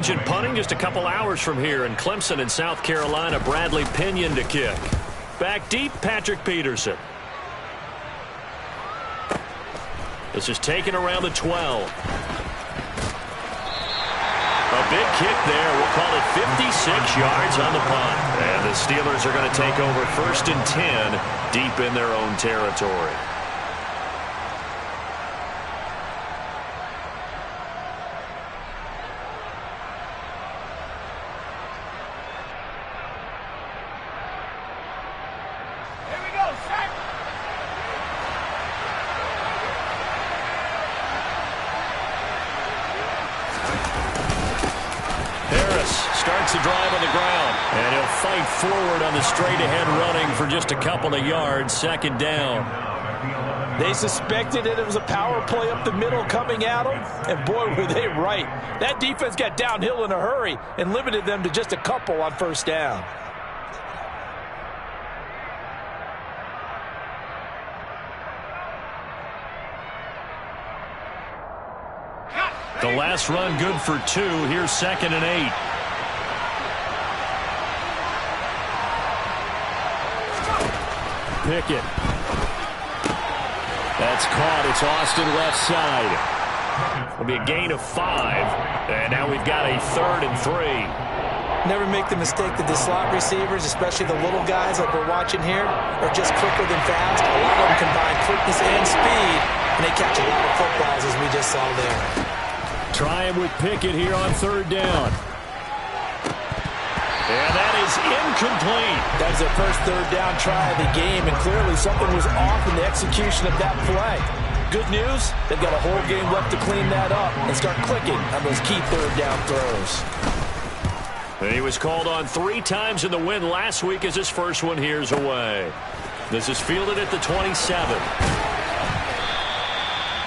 Punting just a couple hours from here in Clemson in South Carolina. Bradley Pinion to kick. Back deep, Patrick Peterson. This is taken around the 12. A big kick there. We'll call it 56 yards on the punt. And the Steelers are going to take over 1st and 10 deep in their own territory. Starts the drive on the ground, and he'll fight forward on the straight-ahead running for just a couple of yards. 2nd down. They suspected it was a power play up the middle coming at them, and boy, were they right. That defense got downhill in a hurry and limited them to just a couple on 1st down. The last run good for 2. Here's 2nd and 8. Pickett. That's caught. It's Austin left side. It'll be a gain of 5. And now we've got a 3rd and 3. Never make the mistake that the slot receivers, especially the little guys like we're watching here, are just quicker than fast. A lot of them combine quickness and speed, and they catch a lot of footballs, as we just saw there. Try him with Pickett here on 3rd down. And that is incomplete. That was their first 3rd down try of the game, and clearly something was off in the execution of that play. Good news, they've got a whole game left to clean that up and start clicking on those key 3rd down throws. And he was called on 3 times in the win last week as his first one here's away. This is fielded at the 27.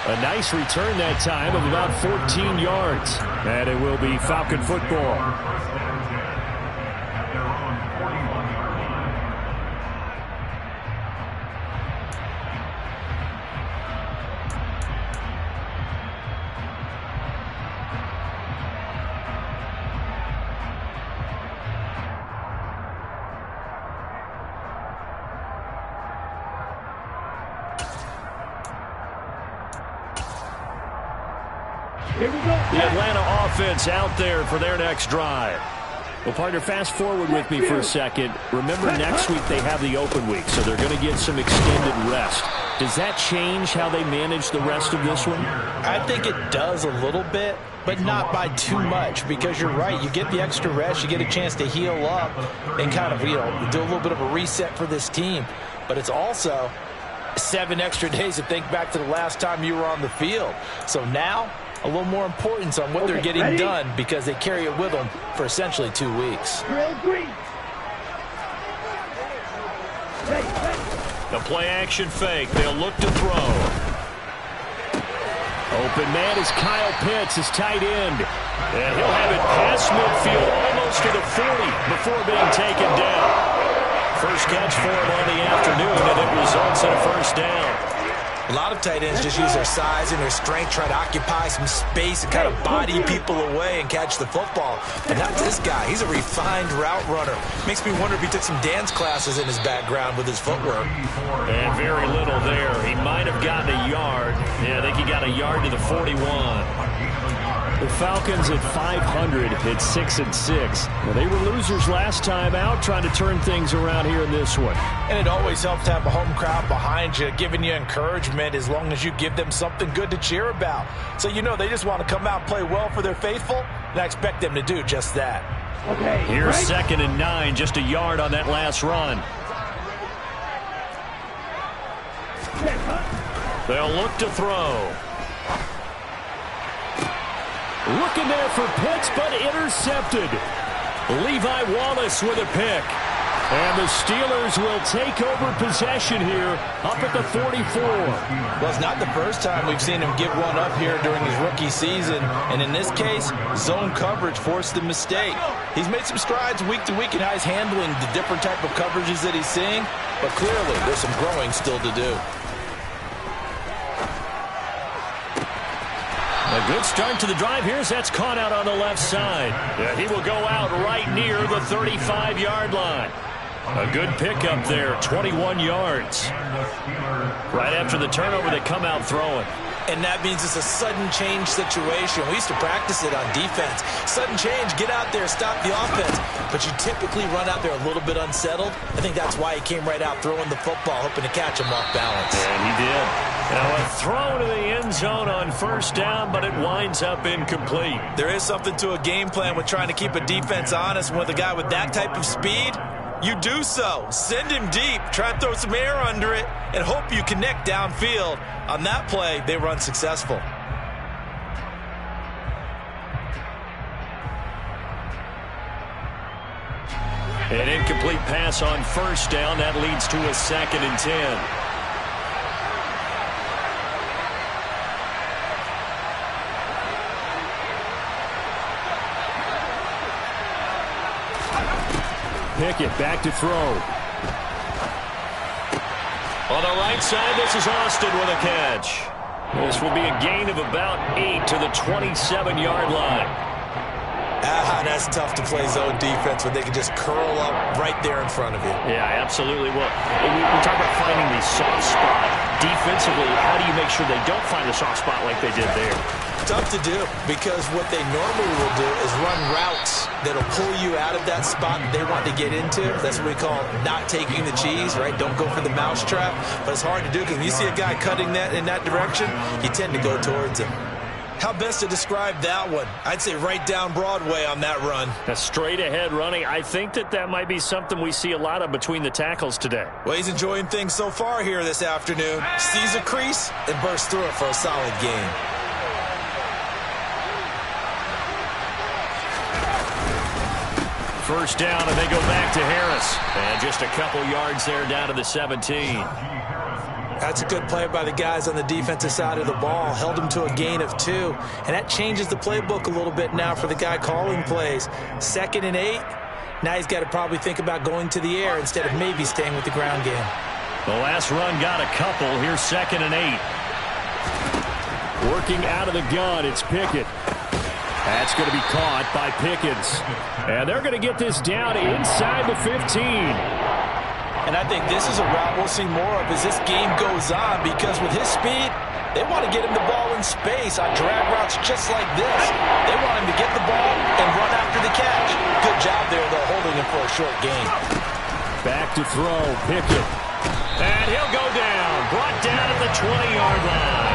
A nice return that time of about 14 yards. And it will be Falcon football. The Atlanta offense out there for their next drive. Well, partner, fast forward with me for a second. Remember, next week they have the open week, so they're going to get some extended rest. Does that change how they manage the rest of this one? I think it does a little bit, but not by too much, because you're right. You get the extra rest, you get a chance to heal up and kind of, do a little bit of a reset for this team. But it's also 7 extra days to think back to the last time you were on the field. So now, a little more importance on what they're getting done, because they carry it with them for essentially 2 weeks. The play-action fake. They'll look to throw. Open man is Kyle Pitts, his tight end. And he'll have it past midfield, almost to the 40 before being taken down. First catch for him on the afternoon, and it results in a 1st down. A lot of tight ends just use their size and their strength, try to occupy some space and kind of body people away and catch the football. But not this guy. He's a refined route runner. Makes me wonder if he took some dance classes in his background with his footwork. And very little there. He might have gotten a yard. Yeah, I think he got a yard to the 41. The Falcons at 500 at 6-6. Well, they were losers last time out, trying to turn things around here in this one. And it always helps to have a home crowd behind you, giving you encouragement as long as you give them something good to cheer about. So they just want to come out and play well for their faithful, and I expect them to do just that. Okay. Here's 2nd and 9, just a yard on that last run. They'll look to throw. Looking there for Pitts, but intercepted. Levi Wallace with a pick. And the Steelers will take over possession here up at the 44. Well, it's not the first time we've seen him give one up here during his rookie season. And in this case, zone coverage forced the mistake. He's made some strides week to week in how he's handling the different type of coverages that he's seeing. But clearly, there's some growing still to do. A good start to the drive here as that's caught out on the left side. Yeah, he will go out right near the 35-yard line. A good pickup there, 21 yards. Right after the turnover, they come out throwing. And that means it's a sudden change situation. We used to practice it on defense. Sudden change, get out there, stop the offense. But you typically run out there a little bit unsettled. I think that's why he came right out throwing the football, hoping to catch him off balance. And he did. Now a throw to the end zone on first down, but it winds up incomplete. There is something to a game plan with trying to keep a defense honest. With a guy with that type of speed, you do so. Send him deep, try and throw some air under it, and hope you connect downfield. On that play, they run successful. An incomplete pass on first down. That leads to a 2nd and 10. Pickett back to throw. On the right side, this is Austin with a catch. This will be a gain of about 8 to the 27-yard line. That's tough to play zone defense when they can just curl up right there in front of you. Yeah, absolutely. Well, we talk about finding the soft spot. Defensively, how do you make sure they don't find a soft spot like they did there? Tough to do, because what they normally will do is run routes that'll pull you out of that spot that they want to get into. That's what we call not taking the cheese, right? Don't go for the mousetrap. But it's hard to do, because when you see a guy cutting that in that direction, you tend to go towards him. How best to describe that one? I'd say right down Broadway on that run. A straight ahead running. I think that might be something we see a lot of between the tackles today. Well, he's enjoying things so far here this afternoon. Sees a crease and bursts through it for a solid gain. First down, and they go back to Harris. And just a couple yards there down to the 17. That's a good play by the guys on the defensive side of the ball. Held him to a gain of 2. And that changes the playbook a little bit now for the guy calling plays. 2nd and 8. Now he's got to probably think about going to the air instead of maybe staying with the ground game. The last run got a couple. Here's 2nd and 8. Working out of the gun, it's Pickett. That's going to be caught by Pickens. And they're going to get this down inside the 15. And I think this is a route we'll see more of as this game goes on, because with his speed, they want to get him the ball in space on drag routes just like this. They want him to get the ball and run after the catch. Good job there, though, holding him for a short gain. Back to throw, Pickett. And he'll go down. Brought down at the 20-yard line.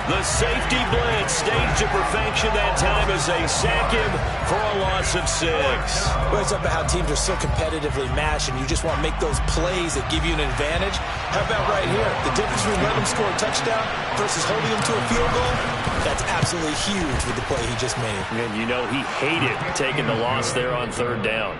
The safety blitz staged to perfection that time as they sack him for a loss of 6. Well, it's up about how teams are so competitively matched, and you just want to make those plays that give you an advantage. How about right here? The difference between letting them score a touchdown versus holding them to a field goal, that's absolutely huge with the play he just made. And you know he hated taking the loss there on 3rd down.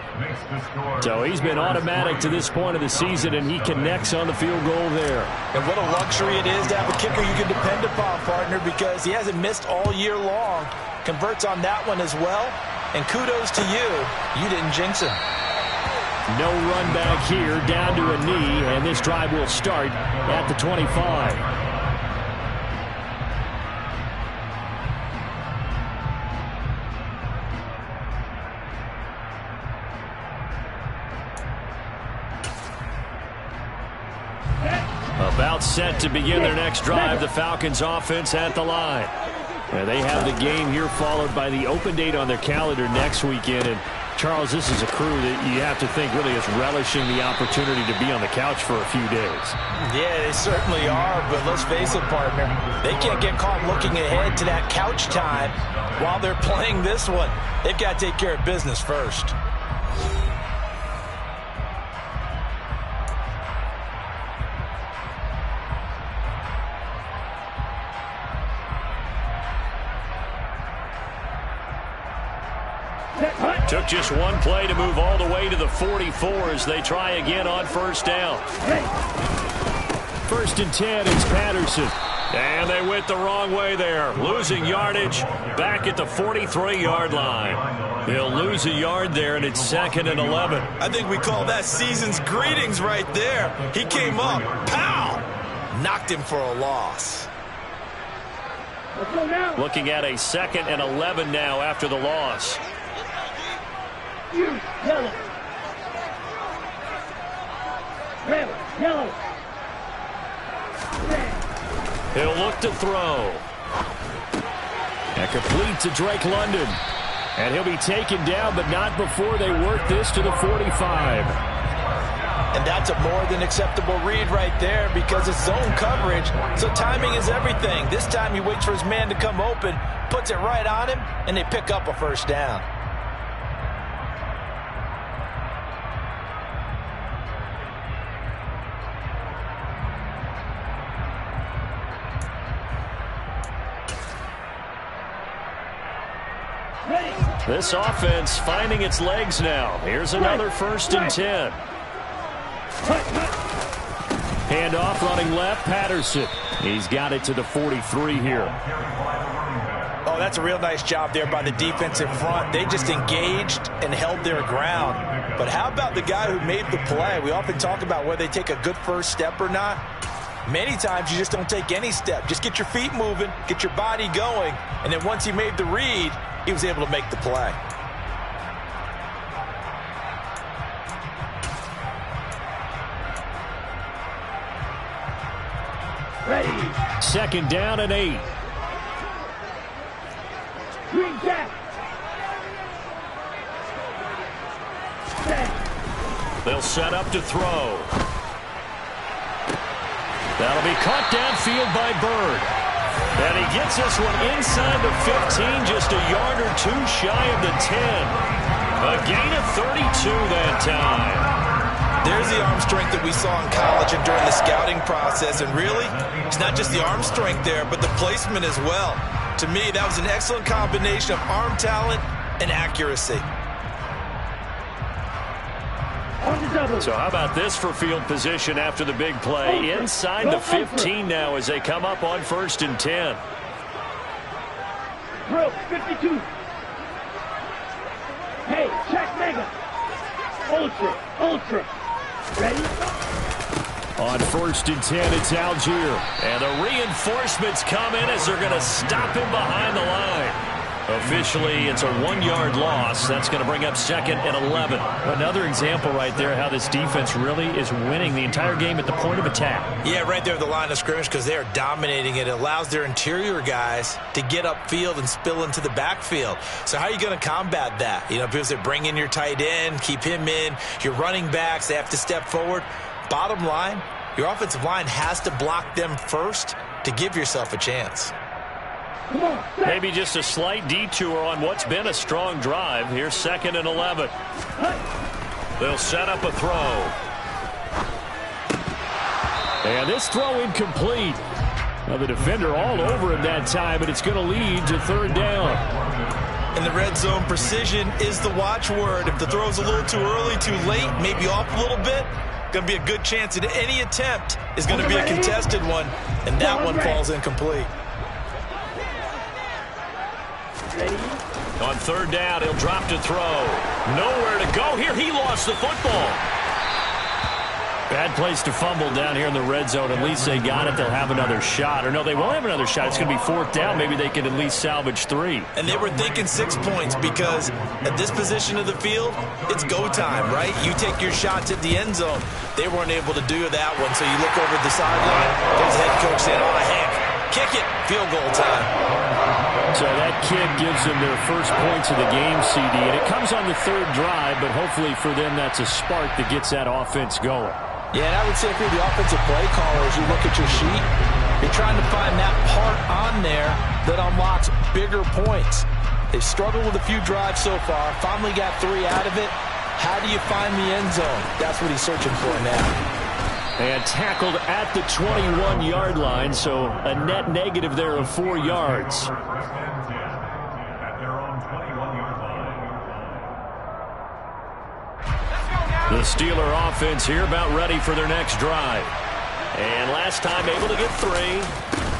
So he's been automatic to this point of the season, and he connects on the field goal there. And what a luxury it is to have a kicker you can depend upon, partner, because he hasn't missed all year long. Converts on that one as well. And kudos to you. You didn't jinx him. No run back here, down to a knee, and this drive will start at the 25. About set to begin their next drive, the Falcons offense at the line. And they have the game here followed by the open date on their calendar next weekend. And Charles, this is a crew that you have to think really is relishing the opportunity to be on the couch for a few days. Yeah, they certainly are, but let's face it, partner. They can't get caught looking ahead to that couch time while they're playing this one. They've got to take care of business first. Took just one play to move all the way to the 44 as they try again on first down. 1st and 10, it's Patterson. And they went the wrong way there. Losing yardage back at the 43-yard line. They'll lose a yard there, and it's 2nd and 11. I think we call that season's greetings right there. He came up, pow! Knocked him for a loss. Looking at a 2nd and 11 now after the loss. Yellow. Red, yellow. He'll look to throw. And complete to Drake London. And he'll be taken down, but not before they work this to the 45. And that's a more than acceptable read right there because it's zone coverage, so timing is everything. This time he waits for his man to come open, puts it right on him, and they pick up a first down. This offense finding its legs now. Here's another 1st and 10. Handoff running left, Patterson. He's got it to the 43 here. Oh, that's a real nice job there by the defensive front. They just engaged and held their ground. But how about the guy who made the play? We often talk about whether they take a good first step or not. Many times you just don't take any step. Just get your feet moving, get your body going, and then once he made the read, he was able to make the play. Ready. 2nd down and 8. Green jack. They'll set up to throw. That'll be caught downfield by Bird. And he gets this one inside the 15, just a yard or two shy of the 10. A gain of 32 that time. There's the arm strength that we saw in college and during the scouting process. And really, it's not just the arm strength there, but the placement as well. To me, that was an excellent combination of arm talent and accuracy. So how about this for field position after the big play? Inside the 15 now as they come up on 1st and 10. Drill 52. Hey, check mega. Ultra. Ready? On 1st and 10, it's Algier. And the reinforcements come in as they're going to stop him behind the line. Officially, it's a 1-yard loss. That's going to bring up 2nd and 11. Another example right there how this defense really is winning the entire game at the point of attack. Yeah, right there at the line of scrimmage because they are dominating it. It allows their interior guys to get upfield and spill into the backfield. So how are you going to combat that? You know, because they bring in your tight end, keep him in. Your running backs, they have to step forward. Bottom line, your offensive line has to block them first to give yourself a chance. Maybe just a slight detour on what's been a strong drive. Here's 2nd and 11. They'll set up a throw. And this throw incomplete. Now the defender all over him that time, but it's going to lead to 3rd down. In the red zone, precision is the watchword. If the throw's a little too early, too late, maybe off a little bit, going to be a good chance that any attempt is going to be a contested one, and that one falls incomplete. On 3rd down, he'll drop to throw. Nowhere to go here. He lost the football. Bad place to fumble down here in the red zone. At least they got it. They'll have another shot. Or no, they won't have another shot. It's going to be 4th down. Maybe they can at least salvage 3. And they were thinking 6 points because at this position of the field, it's go time, right? You take your shots at the end zone. They weren't able to do that one. So you look over at the sideline. There's head coach saying, oh, heck, kick it. Field goal time. So that kick gives them their first points of the game, CD. And it comes on the 3rd drive, but hopefully for them that's a spark that gets that offense going. Yeah, and I would say if you're the offensive play caller, as you look at your sheet, you're trying to find that part on there that unlocks bigger points. They've struggled with a few drives so far, finally got 3 out of it. How do you find the end zone? That's what he's searching for now. And tackled at the 21-yard line, so a net negative there of 4 yards. The Steeler offense here about ready for their next drive. And last time able to get 3.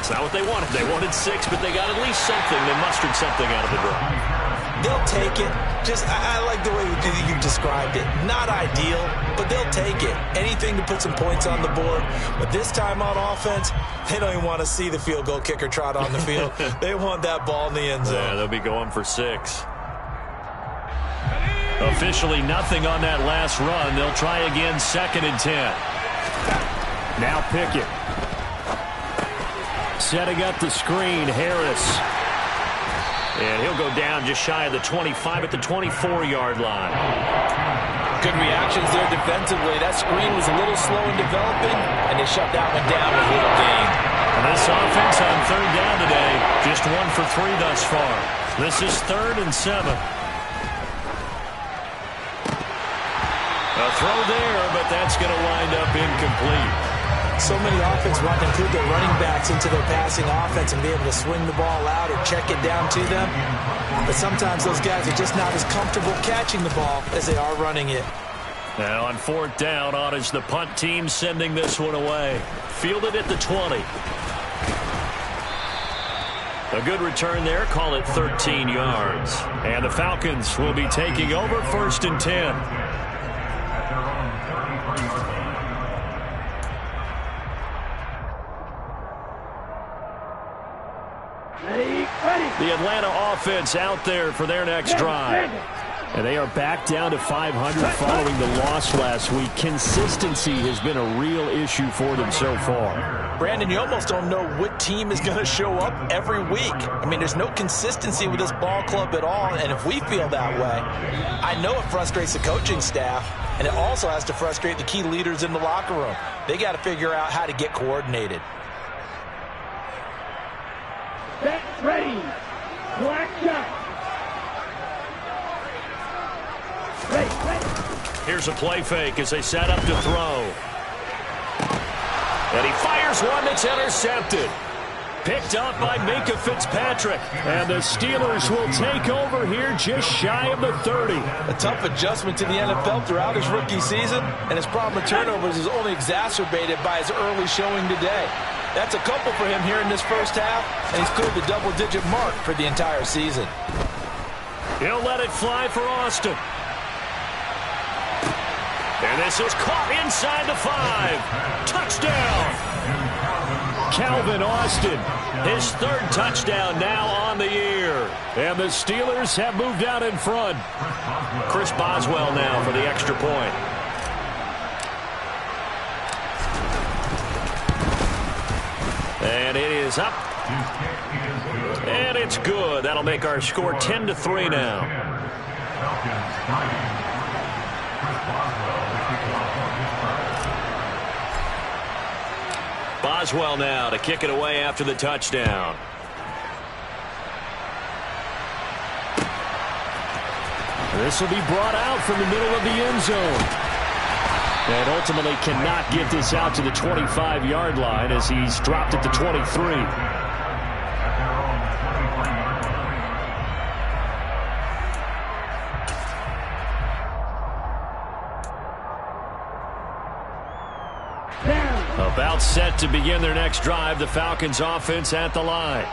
It's not what they wanted. They wanted 6, but they got at least something. They mustered something out of the drive. they'll take it. Just, I like the way you described it. Not ideal, but they'll take it. Anything to put some points on the board. But this time on offense, they don't even want to see the field goal kicker trot on the field. They want that ball in the end zone. Yeah, they'll be going for 6. Officially nothing on that last run. They'll try again, 2nd and 10. Now Pickett. Setting up the screen, Harris. And he'll go down just shy of the 25 at the 24-yard line. Good reactions there defensively. That screen was a little slow in developing, and they shut that one down with little gain. And this offense on 3rd down today, just 1 for 3 thus far. This is 3rd and 7. A throw there, but that's going to wind up incomplete. So many offenses want to include their running backs into their passing offense and be able to swing the ball out or check it down to them. But sometimes those guys are just not as comfortable catching the ball as they are running it. Now on 4th down, on is the punt team sending this one away. Fielded at the 20. A good return there. Call it 13 yards. And the Falcons will be taking over 1st and 10. The Atlanta offense out there for their next drive. And they are back down to 500 following the loss last week. Consistency has been a real issue for them so far. Brandon, you almost don't know what team is going to show up every week. I mean, there's no consistency with this ball club at all, and if we feel that way, I know it frustrates the coaching staff, and it also has to frustrate the key leaders in the locker room. They got to figure out how to get coordinated. Set, ready. Black shot. Here's a play fake as they set up to throw. And he fires one that's intercepted. Picked up by Minkah Fitzpatrick. And the Steelers will take over here just shy of the 30. A tough adjustment to the NFL throughout his rookie season, and his problem with turnovers is only exacerbated by his early showing today. That's a couple for him here in this first half, and he's cleared the double-digit mark for the entire season. He'll let it fly for Austin. And this is caught inside the 5. Touchdown! Calvin Austin, his 3rd touchdown now on the year. And the Steelers have moved out in front. Chris Boswell now for the extra point. And it is up. And it's good. That'll make our score 10-3 now. Boswell now to kick it away after the touchdown. This will be brought out from the middle of the end zone. And ultimately cannot get this out to the 25-yard line as he's dropped at the 23. About set to begin their next drive, the Falcons offense at the line.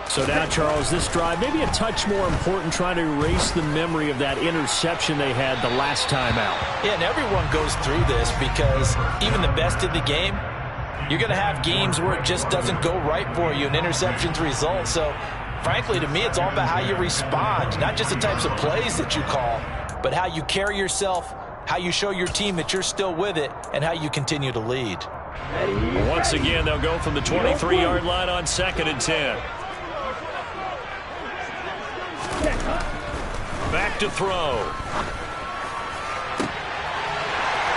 So now, Charles, this drive maybe a touch more important, trying to erase the memory of that interception they had the last time out. Yeah, and everyone goes through this because even the best in the game, you're going to have games where it just doesn't go right for you and interceptions result. So, frankly, to me, it's all about how you respond, not just the types of plays that you call, but how you carry yourself, how you show your team that you're still with it, and how you continue to lead. Once again, they'll go from the 23-yard line on 2nd and 10. Back to throw.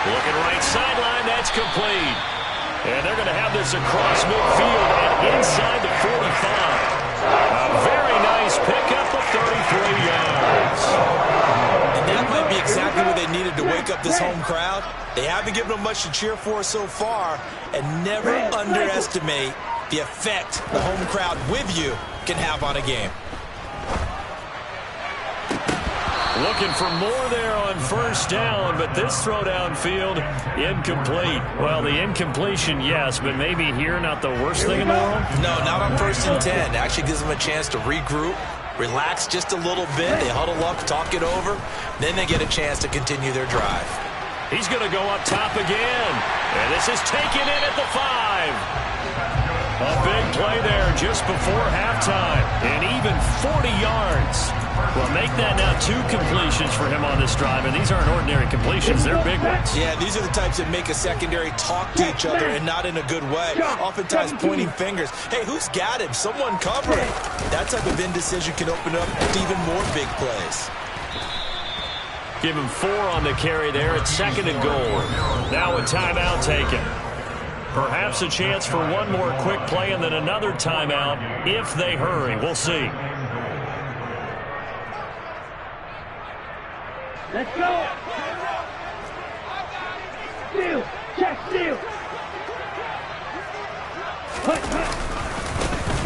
Looking right sideline, that's complete. And they're going to have this across midfield and inside the 45. A very nice pickup of 33 yards. And that might be exactly what they needed to wake up this home crowd. They haven't given them much to cheer for so far, and never underestimate the effect the home crowd with you can have on a game. Looking for more there on 1st down, but this throw downfield, incomplete. Well, the incompletion, yes, but maybe here not the worst thing in the world? No, not on 1st and 10. Actually gives them a chance to regroup, relax just a little bit. They huddle up, talk it over. Then they get a chance to continue their drive. He's going to go up top again. And this is taken in at the 5. A big play there just before halftime. And even 40 yards. Well, make that now 2 completions for him on this drive. And these aren't ordinary completions. They're big ones. Yeah, these are the types that make a secondary talk to each other and not in a good way. Oftentimes pointing fingers. Hey, who's got him? Someone cover it. That type of indecision can open up to even more big plays. Give him 4 on the carry there. It's 2nd and goal. Now a timeout taken. Perhaps a chance for one more quick play and then another timeout if they hurry. We'll see. Let's go. Steal. Check steal.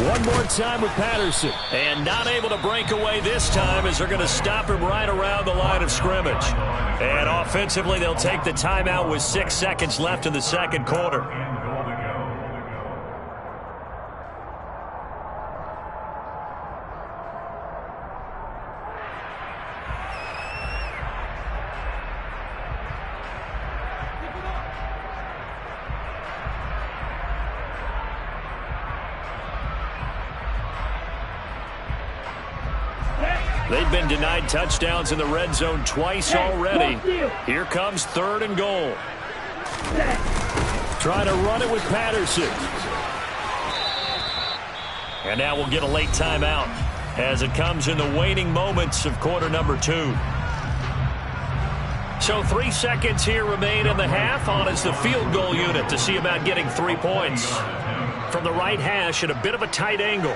One more time with Patterson. And not able to break away this time as they're going to stop him right around the line of scrimmage. And offensively, they'll take the timeout with 6 seconds left in the second quarter. They've been denied touchdowns in the red zone twice already. Here comes 3rd and goal. Trying to run it with Patterson. And now we'll get a late timeout as it comes in the waning moments of quarter number 2. So 3 seconds here remain in the half. On is the field goal unit to see about getting 3 points. From the right hash at a bit of a tight angle.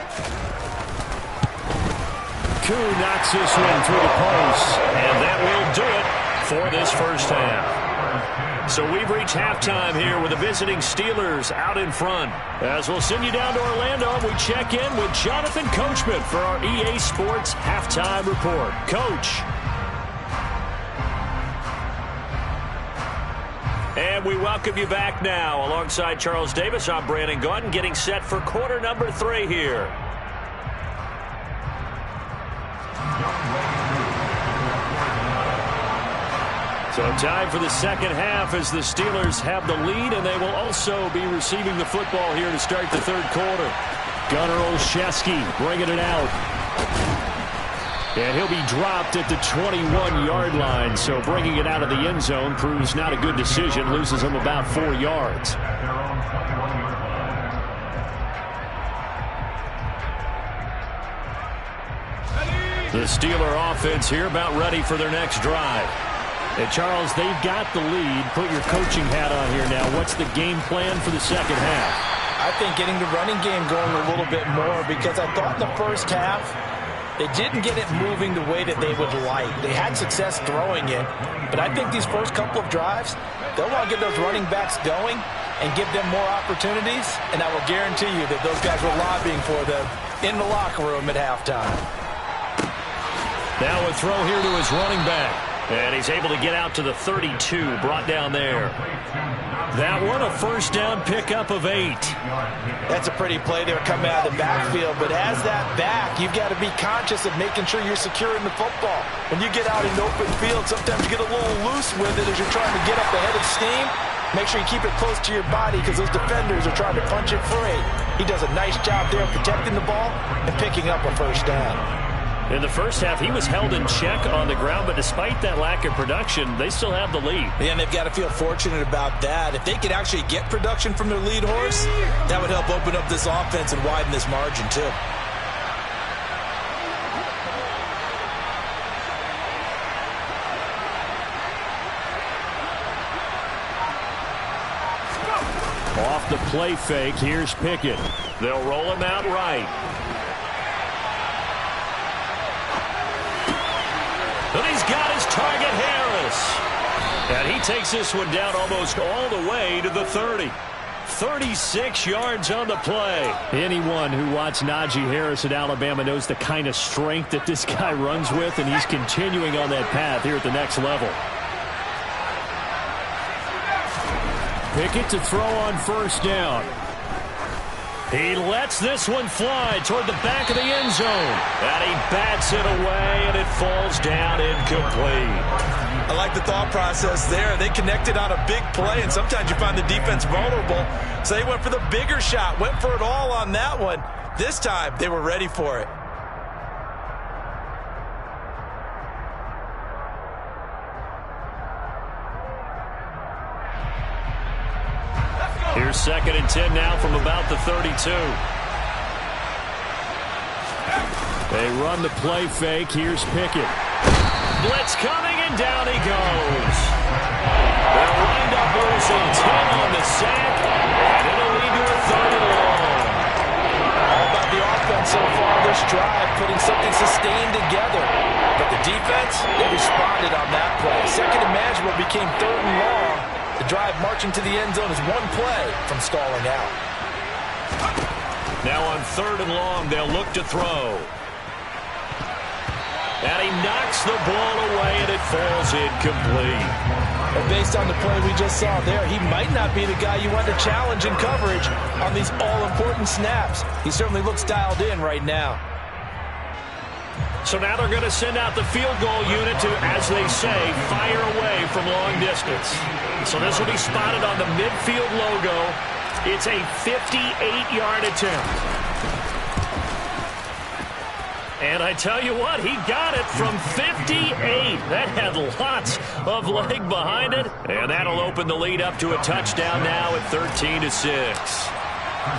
Koo knocks this one through the post. And that will do it for this first half. So we've reached halftime here with the visiting Steelers out in front. As we'll send you down to Orlando, we check in with Jonathan Coachman for our EA Sports Halftime Report. Coach. And we welcome you back now. Alongside Charles Davis, I'm Brandon Gaudin, getting set for quarter number 3 here. So time for the second half as the Steelers have the lead, and they will also be receiving the football here to start the third quarter. Gunnar Olszewski bringing it out. And he'll be dropped at the 21-yard line, so bringing it out of the end zone proves not a good decision, loses him about 4 yards. The Steeler offense here about ready for their next drive. And Charles, they've got the lead. Put your coaching hat on here now. What's the game plan for the second half? I think getting the running game going a little bit more, because I thought in the first half they didn't get it moving the way that they would like. They had success throwing it, but I think these first couple of drives, they'll want to get those running backs going and give them more opportunities, and I will guarantee you that those guys were lobbying for them in the locker room at halftime. Now a throw here to his running back. And he's able to get out to the 32, brought down there. That one, a first down pickup of 8. That's a pretty play there coming out of the backfield. But as that back, you've got to be conscious of making sure you're securing the football. When you get out in open field, sometimes you get a little loose with it as you're trying to get up the head of steam. Make sure you keep it close to your body because those defenders are trying to punch it free. He does a nice job there protecting the ball and picking up a first down. In the first half, he was held in check on the ground, but despite that lack of production, they still have the lead. Yeah, and they've got to feel fortunate about that. If they could actually get production from their lead horse, that would help open up this offense and widen this margin, too. Off the play fake, here's Pickett. They'll roll him out right. And he's got his target, Harris. And he takes this one down almost all the way to the 30. 36 yards on the play. Anyone who watched Najee Harris at Alabama knows the kind of strength that this guy runs with, and he's continuing on that path here at the next level. Pickett to throw on first down. He lets this one fly toward the back of the end zone. And he bats it away, and it falls down incomplete. I like the thought process there. They connected on a big play, and sometimes you find the defense vulnerable. So they went for the bigger shot, went for it all on that one. This time, they were ready for it. Here's 2nd and 10 now from about the 32. They run the play fake. Here's Pickett. Blitz coming, and down he goes. They'll wind up losing 10 on the sack, and it'll lead to a 3rd and long. All about the offense so far this drive, putting something sustained together. But the defense, they responded on that play. 2nd and manageable became 3rd and long. The drive marching to the end zone is one play from stalling out. Now on 3rd and long, they'll look to throw. And he knocks the ball away, and it falls incomplete. But based on the play we just saw there, he might not be the guy you want to challenge in coverage on these all-important snaps. He certainly looks dialed in right now. So now they're going to send out the field goal unit to, as they say, fire away from long distance. So this will be spotted on the midfield logo. It's a 58-yard attempt. And I tell you what, he got it from 58. That had lots of leg behind it. And that'll open the lead up to a touchdown now at 13-6.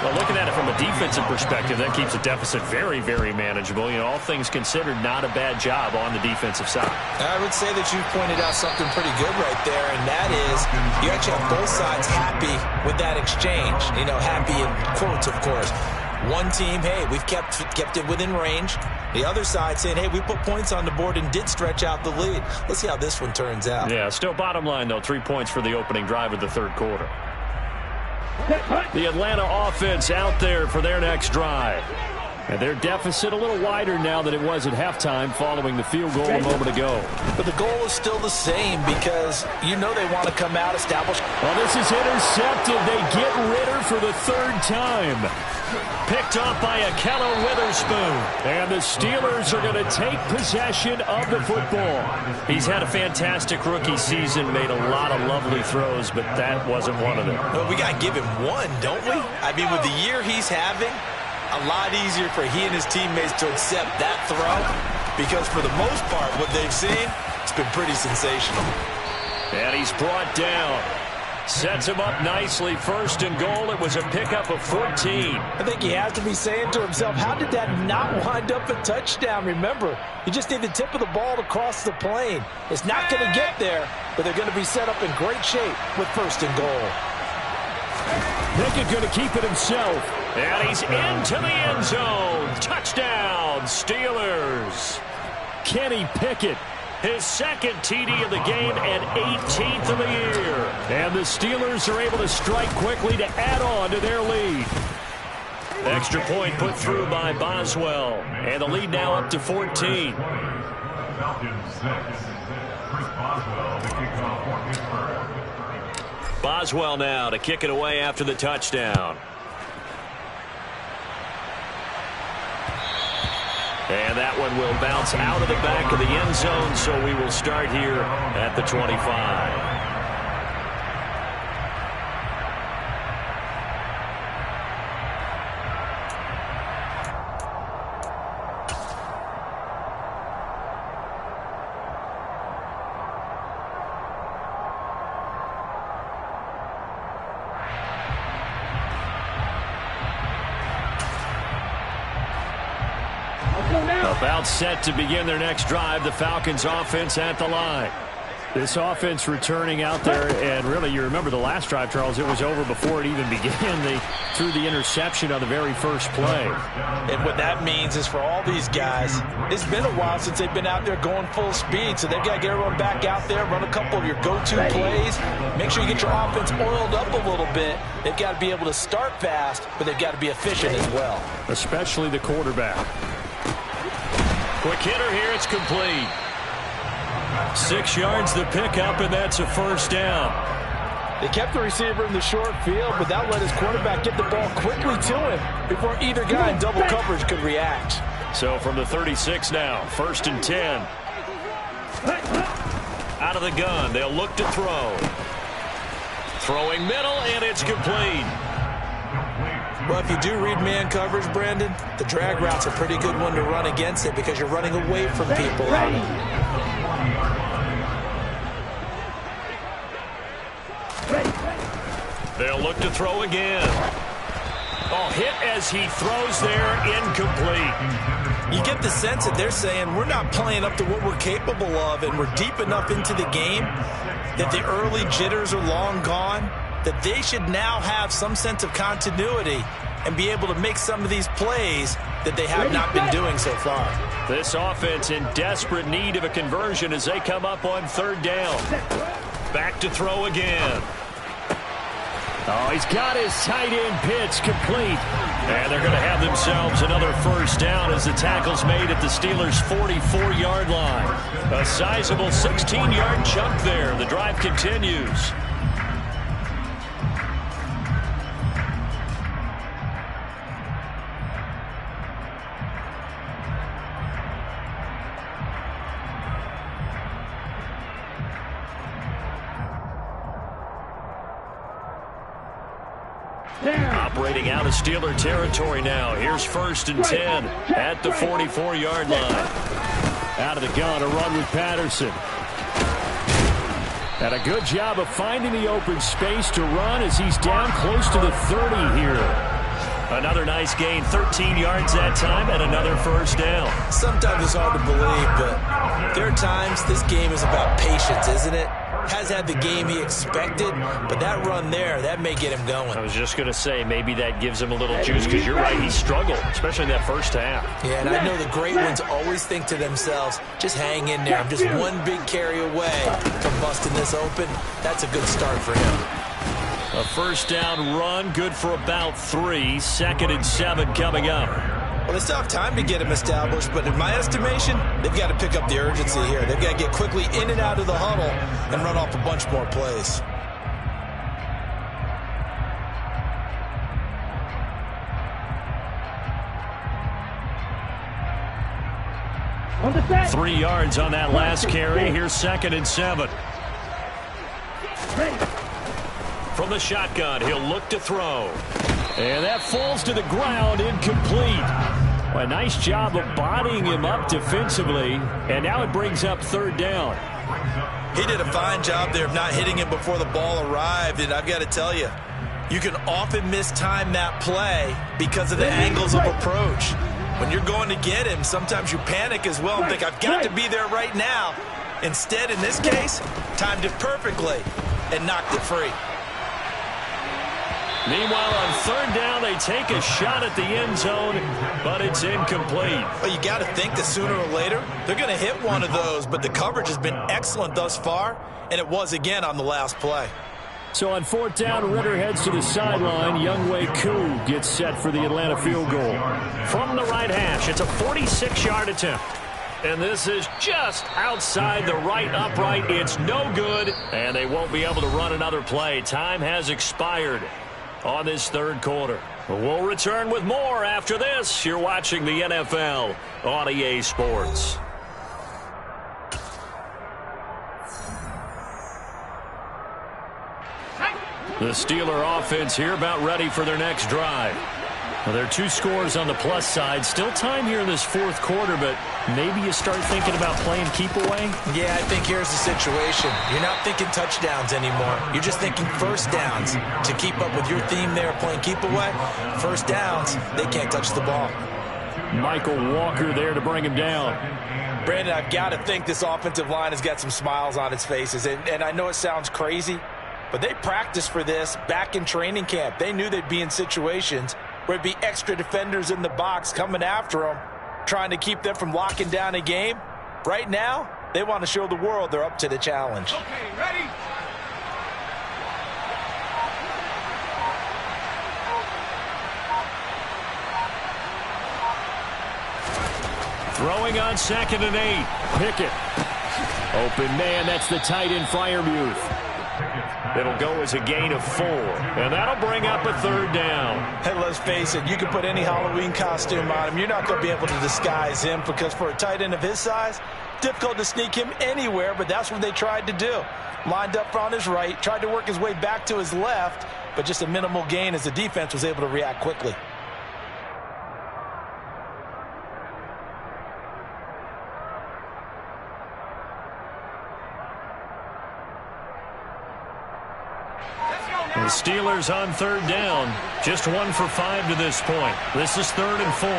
Well, looking at it from a defensive perspective, that keeps the deficit very, very manageable. You know, all things considered, not a bad job on the defensive side. I would say that you've pointed out something pretty good right there, and that is you actually have both sides happy with that exchange. You know, happy in quotes, of course. One team, hey, we've kept it within range. The other side saying, hey, we put points on the board and did stretch out the lead. Let's see how this one turns out. Yeah, still bottom line, though, 3 points for the opening drive of the 3rd quarter. The Atlanta offense out there for their next drive. And their deficit a little wider now than it was at halftime following the field goal a moment ago. But the goal is still the same because you know they want to come out, establish. Well, this is intercepted. They get Ritter for the 3rd time. Picked off by Akello Witherspoon. And the Steelers are going to take possession of the football. He's had a fantastic rookie season, made a lot of lovely throws, but that wasn't one of them. Well, we got to give him one, don't we? I mean, with the year he's having, a lot easier for he and his teammates to accept that throw because for the most part, what they've seen, it's been pretty sensational. And he's brought down. Sets him up nicely. 1st and goal. It was a pickup of 14. I think he has to be saying to himself, how did that not wind up a touchdown? Remember, you just need the tip of the ball to cross the plane. It's not going to get there, but they're going to be set up in great shape with 1st and goal. Pickett going to keep it himself. And he's into the end zone. Touchdown, Steelers. Kenny Pickett, his 2nd TD of the game and 18th of the year. And the Steelers are able to strike quickly to add on to their lead. Extra point put through by Boswell. And the lead now up to 14. Boswell now to kick it away after the touchdown. And that one will bounce out of the back of the end zone, so we will start here at the 25. About set to begin their next drive, the Falcons offense at the line. This offense returning out there, and really, you remember the last drive, Charles, it was over before it even began. They threw the interception on the very first play. And what that means is for all these guys, it's been a while since they've been out there going full speed, so they've got to get everyone back out there, run a couple of your go-to plays, make sure you get your offense oiled up a little bit. They've got to be able to start fast, but they've got to be efficient as well. Especially the quarterback. Quick hitter here, it's complete. 6 yards the pickup, and that's a 1st down. They kept the receiver in the short field, but that let his quarterback get the ball quickly to him before either guy in double coverage could react. So from the 36 now, 1st and 10. Out of the gun, they'll look to throw. Throwing middle, and it's complete. Well, if you do read man coverage, Brandon, the drag route's a pretty good one to run against it because you're running away from people out of it. They'll look to throw again. Oh, hit as he throws there, incomplete. You get the sense that they're saying we're not playing up to what we're capable of, and we're deep enough into the game that the early jitters are long gone, that they should now have some sense of continuity and be able to make some of these plays that they have not been doing so far. This offense in desperate need of a conversion as they come up on 3rd down. Back to throw again. Oh, he's got his tight end pitch complete. And they're going to have themselves another 1st down as the tackle's made at the Steelers' 44-yard line. A sizable 16-yard chunk there. The drive continues. Operating out of Steeler territory now. Here's 1st and 10 at the 44-yard line. Out of the gun, a run with Patterson. And a good job of finding the open space to run as he's down close to the 30 here. Another nice gain, 13 yards that time, and another 1st down. Sometimes it's hard to believe, but there are times this game is about patience, isn't it? Has had the game he expected, but that run there, that may get him going. I was just going to say, maybe that gives him a little juice, because you're right, he struggled, especially in that 1st half. Yeah, and I know the great ones always think to themselves, just hang in there. I'm just one big carry away from busting this open. That's a good start for him. A 1st down run, good for about 3. 2nd and 7 coming up. Well, they still have time to get him established, but in my estimation, they've got to pick up the urgency here. They've got to get quickly in and out of the huddle and run off a bunch more plays. On the set. 3 yards on that last carry. Here's 2nd and 7. From the shotgun, he'll look to throw. And that falls to the ground, incomplete. A nice job of bodying him up defensively, and now it brings up 3rd down. He did a fine job there of not hitting him before the ball arrived, and I've got to tell you, you can often mistime that play because of the angles of approach. When you're going to get him, sometimes you panic as well and think, I've got to be there right now. Instead, in this case, timed it perfectly and knocked it free. Meanwhile, on 3rd down, they take a shot at the end zone, but it's incomplete. Well, you got to think that sooner or later, they're going to hit one of those, but the coverage has been excellent thus far, and it was again on the last play. So on 4th down, Ritter heads to the sideline. Younghoe Koo gets set for the Atlanta field goal. From the right hash, it's a 46-yard attempt. And this is just outside the right upright. It's no good, and they won't be able to run another play. Time has expired on this 3rd quarter. We'll return with more after this. You're watching the NFL on EA Sports. The Steeler offense here about ready for their next drive. Well, there are 2 scores on the plus side. Still time here in this 4th quarter, but maybe you start thinking about playing keep away? Yeah, I think here's the situation. You're not thinking touchdowns anymore. You're just thinking 1st downs. To keep up with your theme there, playing keep away, 1st downs, they can't touch the ball. Michael Walker there to bring him down. Brandon, I've got to think this offensive line has got some smiles on its faces. And I know it sounds crazy, but they practiced for this back in training camp. They knew they'd be in situations where it'd be extra defenders in the box coming after them, trying to keep them from locking down a game. Right now, they want to show the world they're up to the challenge. Okay, ready? Throwing on 2nd and 8. Pickett. Open man, that's the tight end Freiermuth. It'll go as a gain of 4, and that'll bring up a 3rd down. Hey, let's face it, you can put any Halloween costume on him. You're not going to be able to disguise him because for a tight end of his size, difficult to sneak him anywhere, but that's what they tried to do. Lined up on his right, tried to work his way back to his left, but just a minimal gain as the defense was able to react quickly. The Steelers on 3rd down. Just 1 for 5 to this point. This is 3rd and 4.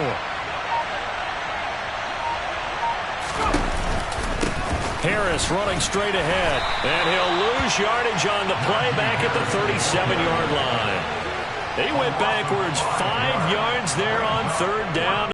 Harris running straight ahead. And he'll lose yardage on the play back at the 37-yard line. He went backwards 5 yards there on 3rd down.